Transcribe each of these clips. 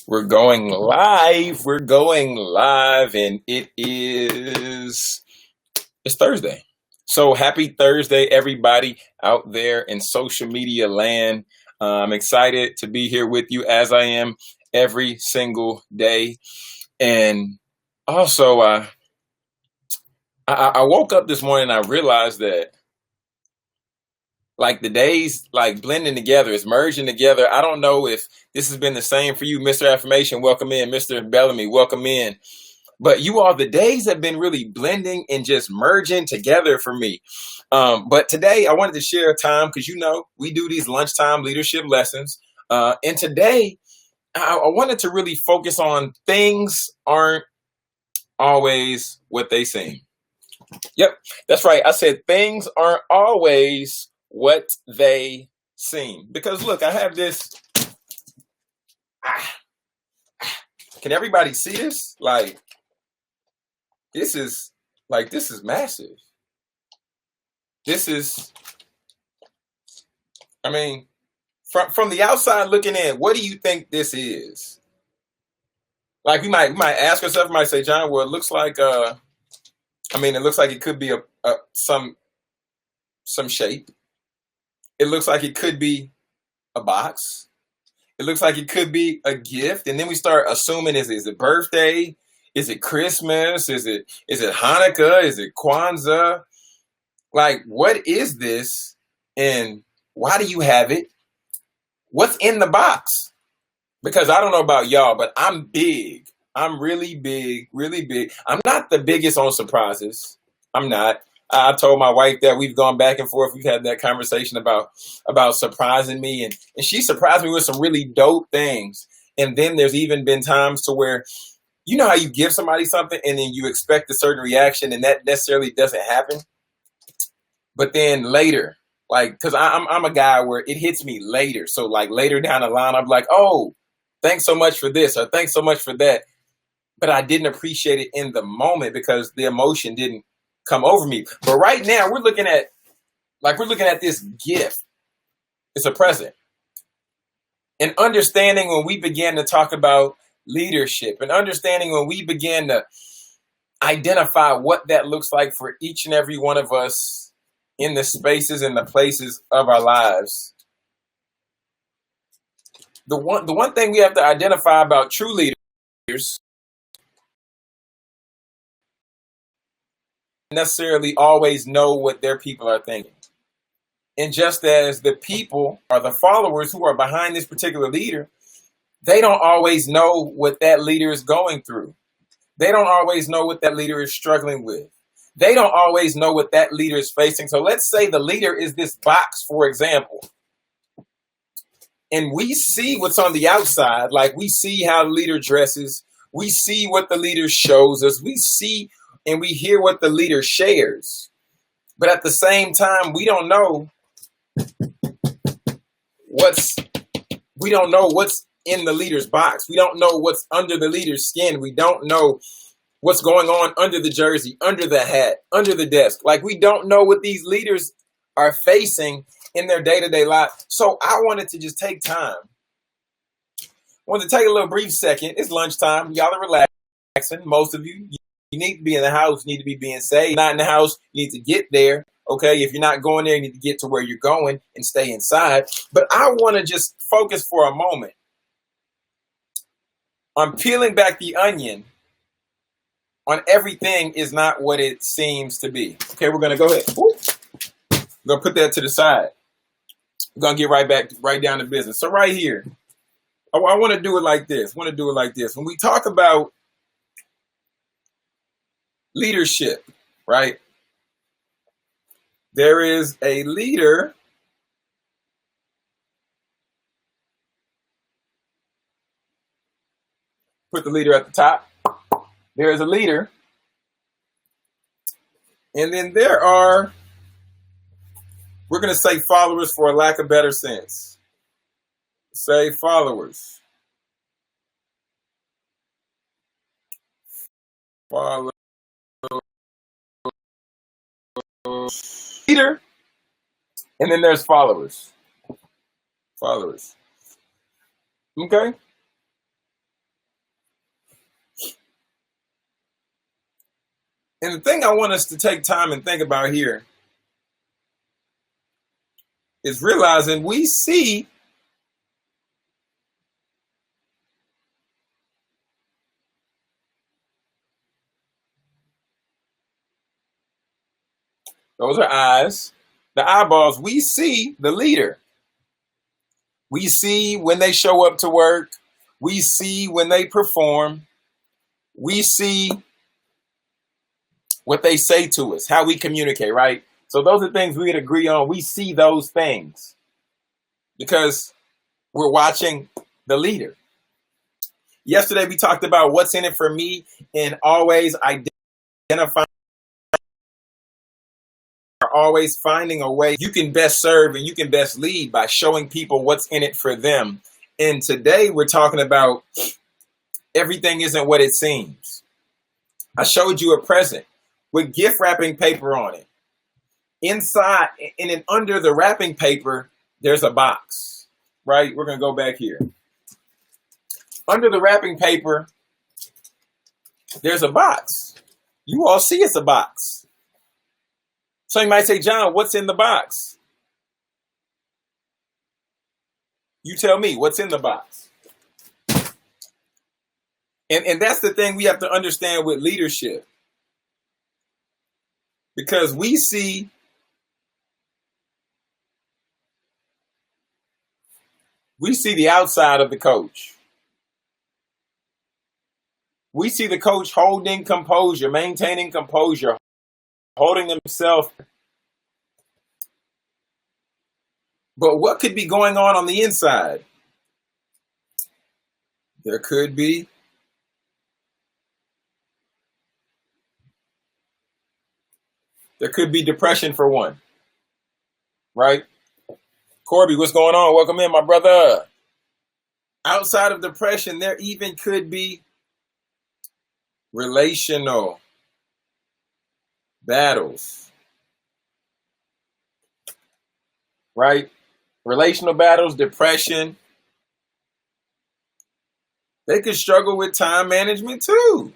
We're going live. We're going live, and it's Thursday. So happy Thursday, everybody out there in social media land. I'm excited to be here with you as I am every single day. And also, I woke up this morning and I realized that like the days like blending together, it's merging together. I don't know if this has been the same for you, Mr. Affirmation. Welcome in, Mr. Bellamy. Welcome in. But you all, the days have been really blending and just merging together for me. But today I wanted to share a time because we do these lunchtime leadership lessons. And today I wanted to really focus on things aren't always what they seem. Yep, that's right. I said things aren't always what they seem. Because look, I have this. Can everybody see this? This is this is massive. This is, I mean, from the outside looking in, what do you think this is? Like we might ask ourselves, we might say, John, well, it looks like it looks like it could be some shape. It looks like it could be a box. It looks like it could be a gift. And then we start assuming, is it birthday? Is it Christmas? Is it Hanukkah? Is it Kwanzaa? Like, what is this? And why do you have it? What's in the box? Because I don't know about y'all, but I'm big. I'm really big, really big. I'm not the biggest on surprises. I'm not. I told my wife that we've gone back and forth. We've had that conversation about surprising me, and she surprised me with some really dope things. And then there's even been times to where, you know how you give somebody something and then you expect a certain reaction and that necessarily doesn't happen. But then later, like, because I'm a guy where it hits me later. So like later down the line, I'm like, oh, thanks so much for this or thanks so much for that. But I didn't appreciate it in the moment because the emotion didn't come over me. But right now we're looking at this gift. It's a present. And understanding when we began to talk about leadership and understanding when we began to identify what that looks like for each and every one of us in the spaces and the places of our lives. The one thing we have to identify about true leaders necessarily always know what their people are thinking. And just as the people or the followers who are behind this particular leader, they don't always know what that leader is going through. They don't always know what that leader is struggling with. They don't always know what that leader is facing. So let's say the leader is this box, for example. And we see what's on the outside, like we see how the leader dresses. We see what the leader shows us. We see and we hear what the leader shares. But at the same time, we don't know what's in the leader's box. We don't know what's under the leader's skin. We don't know what's going on under the jersey, under the hat, under the desk. Like we don't know what these leaders are facing in their day-to-day life. So I wanted to just take time. I wanted to take a little brief second. It's lunchtime. Y'all are relaxing. Most of you need to be in the house. You need to be being safe. Not in the house. You need to get there. Okay, if you're not going there, you need to get to where you're going and stay inside. But I want to just focus for a moment on peeling back the onion on everything is not what it seems to be. Okay, we're going to go ahead. We're going to put that to the side. We're going to get right down to business. So right here, I want to do it like this. When we talk about leadership, right? There is a leader. Put the leader at the top. There is a leader. And then there are, we're going to say followers for a lack of better sense. Say followers. Followers. Leader. And then there's followers. Followers. Okay? And the thing I want us to take time and think about here is realizing we see those are eyes, the eyeballs. We see the leader. We see when they show up to work. We see when they perform. We see what they say to us, how we communicate, right? So those are things we'd agree on. We see those things because we're watching the leader. Yesterday, we talked about what's in it for me and always identifying, always finding a way you can best serve and you can best lead by showing people what's in it for them. And today, we're talking about everything isn't what it seems. I showed you a present with gift wrapping paper on it. Inside and then under the wrapping paper, there's a box, right? We're going to go back here. Under the wrapping paper, there's a box. You all see it's a box. So you might say, John, what's in the box? You tell me, what's in the box? And that's the thing we have to understand with leadership. Because we see the outside of the coach. We see the coach holding composure, maintaining composure, holding himself. But what could be going on the inside? There could be depression for one, right? Corby, what's going on? Welcome in, my brother. Outside of depression, there even could be relational battles, right? Relational battles, depression. They could struggle with time management too.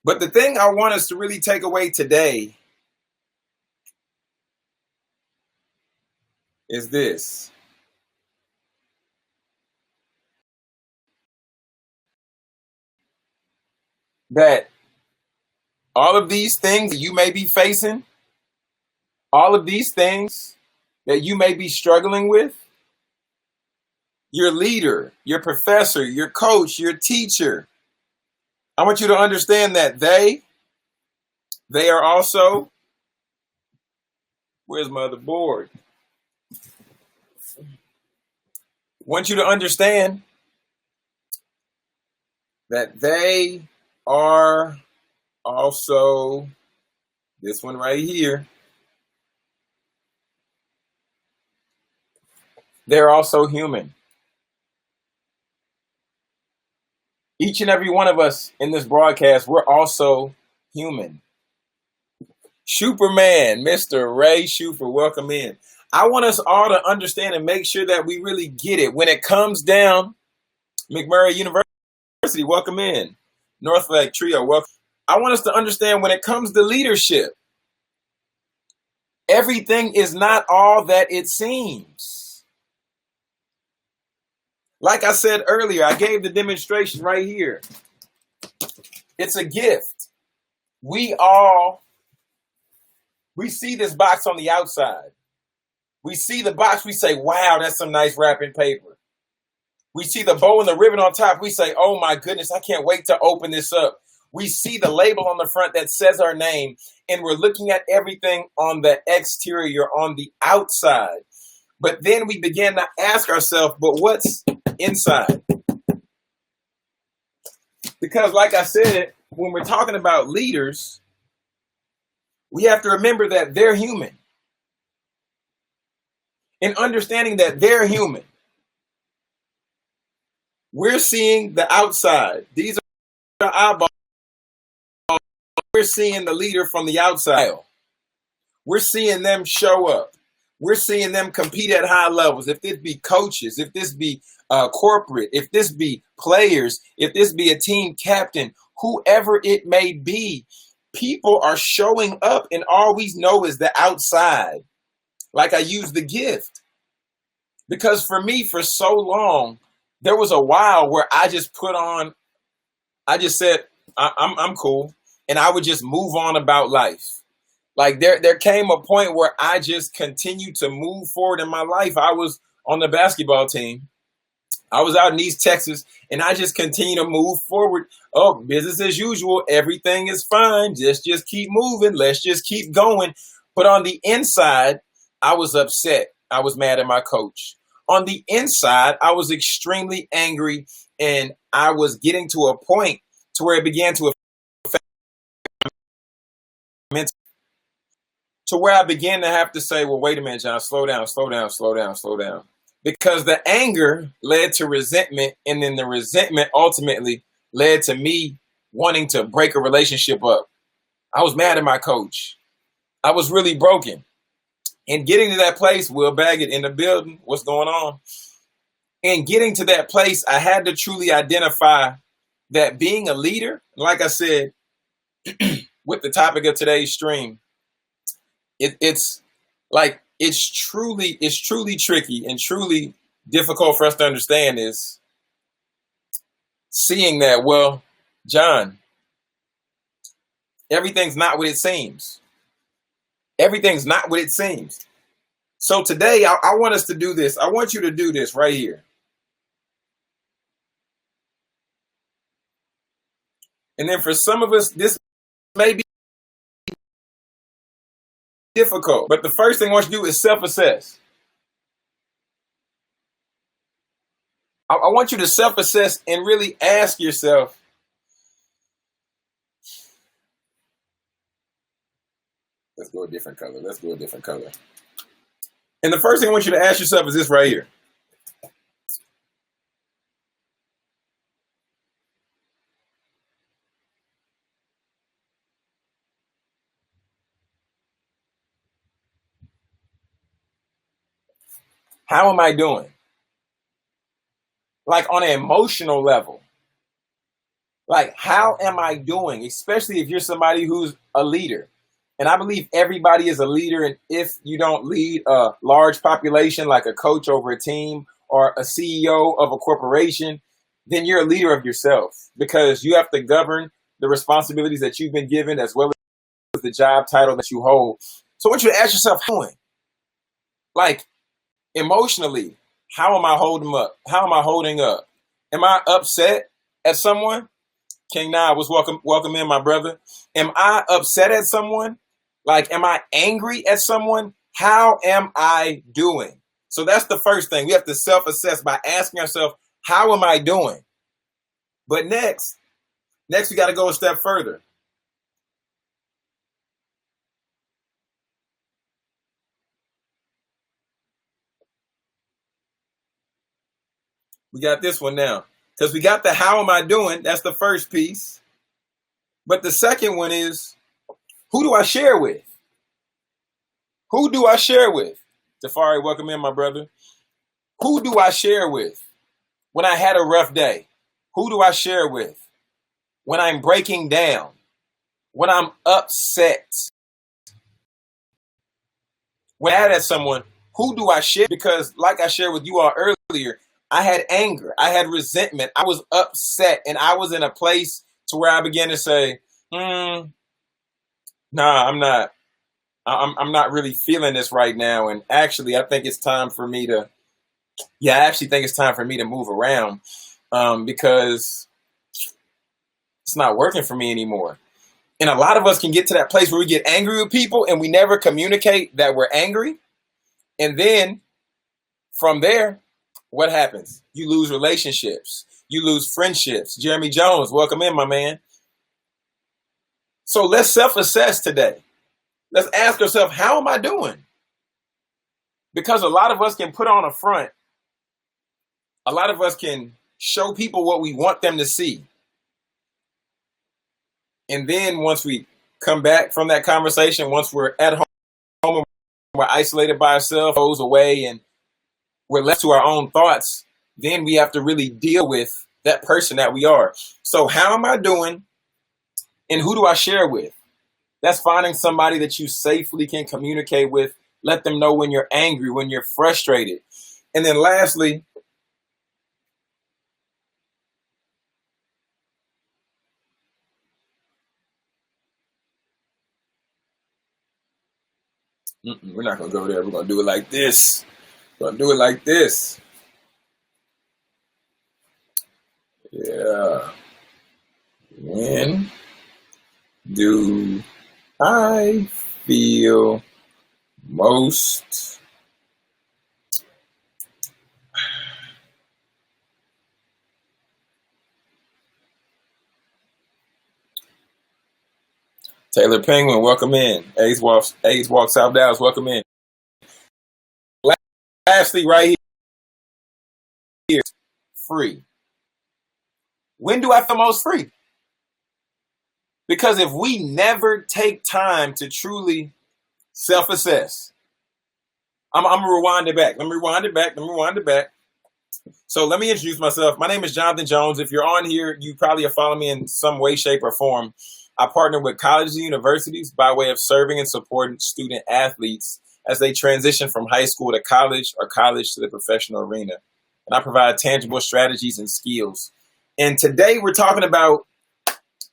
But the thing I want us to really take away today is this. That all of these things that you may be facing, all of these things that you may be struggling with, your leader, your professor, your coach, your teacher, I want you to understand that they are also, where's my other board? I want you to understand that they are also, this one right here, they're also human. Each and every one of us in this broadcast, we're also human. Superman, Mr. Ray Schufer, welcome in. I want us all to understand and make sure that we really get it. When it comes down, McMurray University, welcome in. Northlake Trio, welcome. I want us to understand when it comes to leadership, everything is not all that it seems. Like I said earlier, I gave the demonstration right here. It's a gift. We see this box on the outside. We see the box, we say, wow, that's some nice wrapping paper. We see the bow and the ribbon on top, we say, oh my goodness, I can't wait to open this up. We see the label on the front that says our name, and we're looking at everything on the exterior, on the outside. But then we begin to ask ourselves, but what's inside? Because like I said, when we're talking about leaders, we have to remember that they're human. And understanding that they're human, we're seeing the outside. These are eyeballs. We're seeing the leader from the outside. We're seeing them show up. We're seeing them compete at high levels. If this be coaches, if this be corporate, if this be players, if this be a team captain, whoever it may be, people are showing up and all we know is the outside. Like I use the gift. Because for me, for so long, there was a while where I just said, I'm cool. And I would just move on about life. Like there came a point where I just continued to move forward in my life. I was on the basketball team. I was out in East Texas and I just continue to move forward. Oh, business as usual. Everything is fine. Just keep moving. Let's just keep going. But on the inside, I was upset. I was mad at my coach. On the inside, I was extremely angry and I was getting to a point to where it began to affect my mental, to where I began to have to say, well, wait a minute, John, slow down. Because the anger led to resentment, and then the resentment ultimately led to me wanting to break a relationship up. I was mad at my coach. I was really broken. And getting to that place, Will Baggett in the building, what's going on? And getting to that place, I had to truly identify that being a leader, like I said, with the topic of today's stream, it's truly tricky and truly difficult for us to understand is seeing that, well, John, everything's not what it seems. Everything's not what it seems. So today, I want us to do this. I want you to do this right here. And then for some of us, this may be difficult. But the first thing I want you to do is self-assess. I want you to self-assess and really ask yourself, let's go a different color. And the first thing I want you to ask yourself is this right here. How am I doing? Like on an emotional level. Like, how am I doing? Especially if you're somebody who's a leader. And I believe everybody is a leader. And if you don't lead a large population, like a coach over a team or a CEO of a corporation, then you're a leader of yourself because you have to govern the responsibilities that you've been given as well as the job title that you hold. So I want you to ask yourself, how am I doing? Like, emotionally, how am I holding up? How am I holding up? Am I upset at someone? King Nye was welcome in, my brother. Am I upset at someone? Like, am I angry at someone? How am I doing? So that's the first thing. We have to self-assess by asking ourselves, how am I doing? But next we got to go a step further. We got this one now. Because we got the how am I doing? That's the first piece. But the second one is, who do I share with? Who do I share with? Tafari, welcome in, my brother. Who do I share with when I had a rough day? Who do I share with when I'm breaking down? When I'm upset? When I'm mad at someone, who do I share? Because like I shared with you all earlier, I had anger, I had resentment, I was upset, and I was in a place to where I began to say, nah, I'm not. I'm not really feeling this right now. And actually, I think it's time for me to, move around because it's not working for me anymore. And a lot of us can get to that place where we get angry with people and we never communicate that we're angry. And then from there, what happens? You lose relationships. You lose friendships. Jeremy Jones, welcome in, my man. So let's self-assess today. Let's ask ourselves, how am I doing? Because a lot of us can put on a front. A lot of us can show people what we want them to see. And then once we come back from that conversation, once we're at home we're isolated by ourselves, goes away, and we're left to our own thoughts, then we have to really deal with that person that we are. So how am I doing, and who do I share with? That's finding somebody that you safely can communicate with. Let them know when you're angry, when you're frustrated. And then lastly, we're not going to go there. We're going to do it like this. We're going to do it like this. Yeah. When do I feel most Taylor Penguin, welcome in. AIDS Walk South Dallas, welcome in. Lastly, right here, free. When do I feel most free? Because if we never take time to truly self-assess, I'm going to rewind it back. Let me rewind it back. So let me introduce myself. My name is Jonathan Jones. If you're on here, you probably have followed me in some way, shape, or form. I partner with colleges and universities by way of serving and supporting student athletes as they transition from high school to college or college to the professional arena. And I provide tangible strategies and skills. And today we're talking about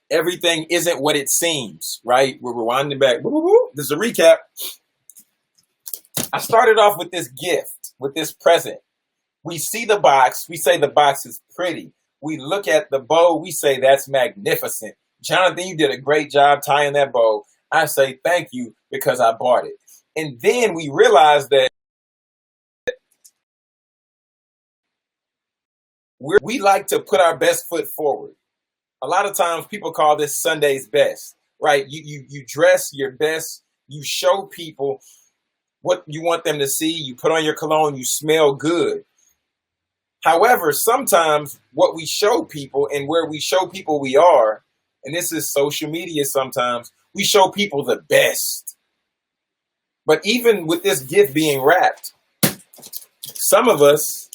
everything isn't what it seems, right? We're rewinding back. This is a recap. I started off with this gift, with this present. We see the box. We say the box is pretty. We look at the bow. We say that's magnificent. Jonathan, you did a great job tying that bow. I say thank you because I bought it. And then we realize that we like to put our best foot forward. A lot of times people call this Sunday's best, right? You dress your best. You show people what you want them to see. You put on your cologne. You smell good. However, sometimes what we show people and where we show people we are, and this is social media sometimes, we show people the best. But even with this gift being wrapped, some of us,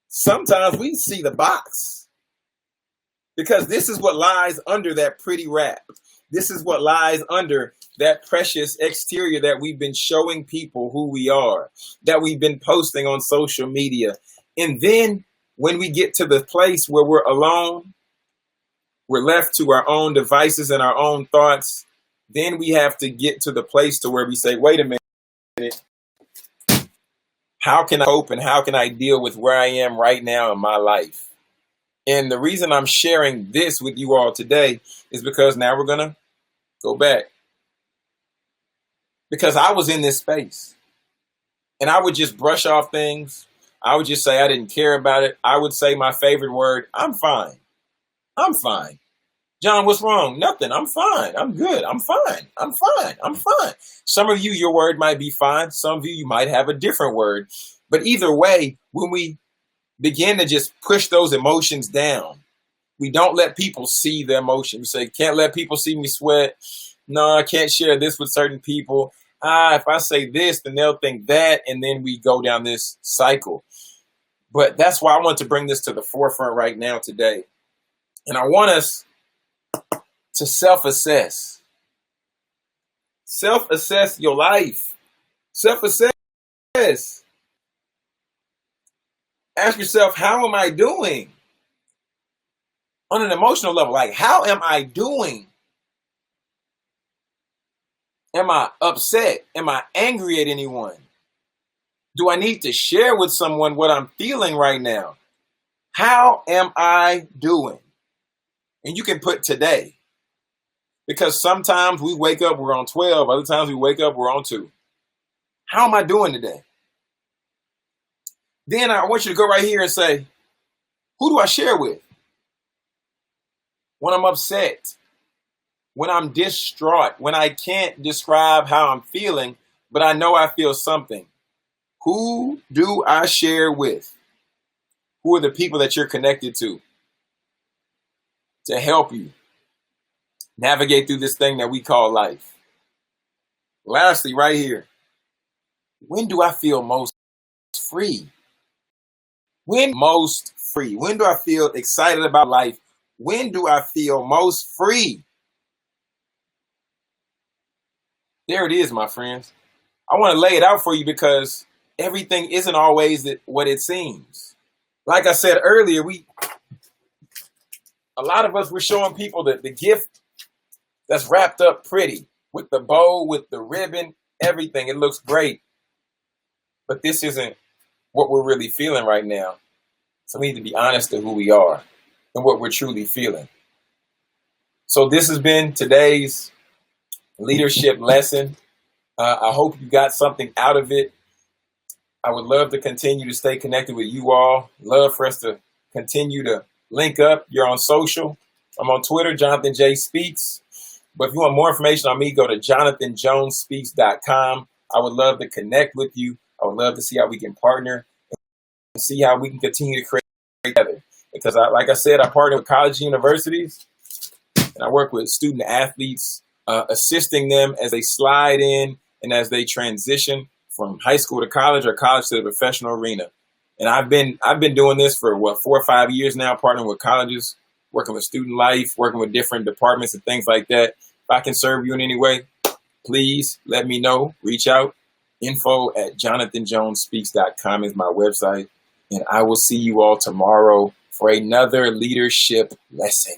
sometimes we see the box. Because this is what lies under that pretty wrap. This is what lies under that precious exterior that we've been showing people who we are, that we've been posting on social media. And then when we get to the place where we're alone, we're left to our own devices and our own thoughts, then we have to get to the place to where we say, wait a minute, how can I cope and how can I deal with where I am right now in my life? And the reason I'm sharing this with you all today is because now we're going to go back. Because I was in this space and I would just brush off things. I would just say I didn't care about it. I would say my favorite word, I'm fine. I'm fine. John, what's wrong? Nothing. I'm fine. I'm good. I'm fine. I'm fine. I'm fine. Some of you, your word might be fine. Some of you, you might have a different word. But either way, when we begin to just push those emotions down, we don't let people see the emotion. We say, can't let people see me sweat. No, I can't share this with certain people. If I say this, then they'll think that. And then we go down this cycle. But that's why I want to bring this to the forefront right now today. And I want us to self-assess. Self-assess your life. Self-assess. Ask yourself, how am I doing? On an emotional level, like, how am I doing? Am I upset? Am I angry at anyone? Do I need to share with someone what I'm feeling right now? How am I doing? And you can put today. Because sometimes we wake up, we're on 12. Other times we wake up, we're on 2. How am I doing today? Then I want you to go right here and say, who do I share with? When I'm upset, when I'm distraught, when I can't describe how I'm feeling, but I know I feel something. Who do I share with? Who are the people that you're connected to help you navigate through this thing that we call life? Lastly, right here, when do I feel most free? When most free? When do I feel excited about life? When do I feel most free? There it is, my friends. I want to lay it out for you because everything isn't always what it seems. Like I said earlier, a lot of us, we're showing people the gift that's wrapped up pretty with the bow, with the ribbon, everything. It looks great. But this isn't what we're really feeling right now. So we need to be honest to who we are and what we're truly feeling. So this has been today's leadership lesson. I hope you got something out of it. I would love to continue to stay connected with you all. Love for us to continue to link up. You're on social. I'm on Twitter, Jonathan J. Speaks. But if you want more information on me, go to jonathanjonespeaks.com. I would love to connect with you. I would love to see how we can partner and see how we can continue to create together. Because like I said, I partner with college universities and I work with student athletes, assisting them as they slide in and as they transition from high school to college or college to the professional arena. And I've been doing this for 4 or 5 years now, partnering with colleges, working with student life, working with different departments and things like that. If I can serve you in any way, please let me know. Reach out. info@jonathanjonespeaks.com is my website. And I will see you all tomorrow for another leadership lesson.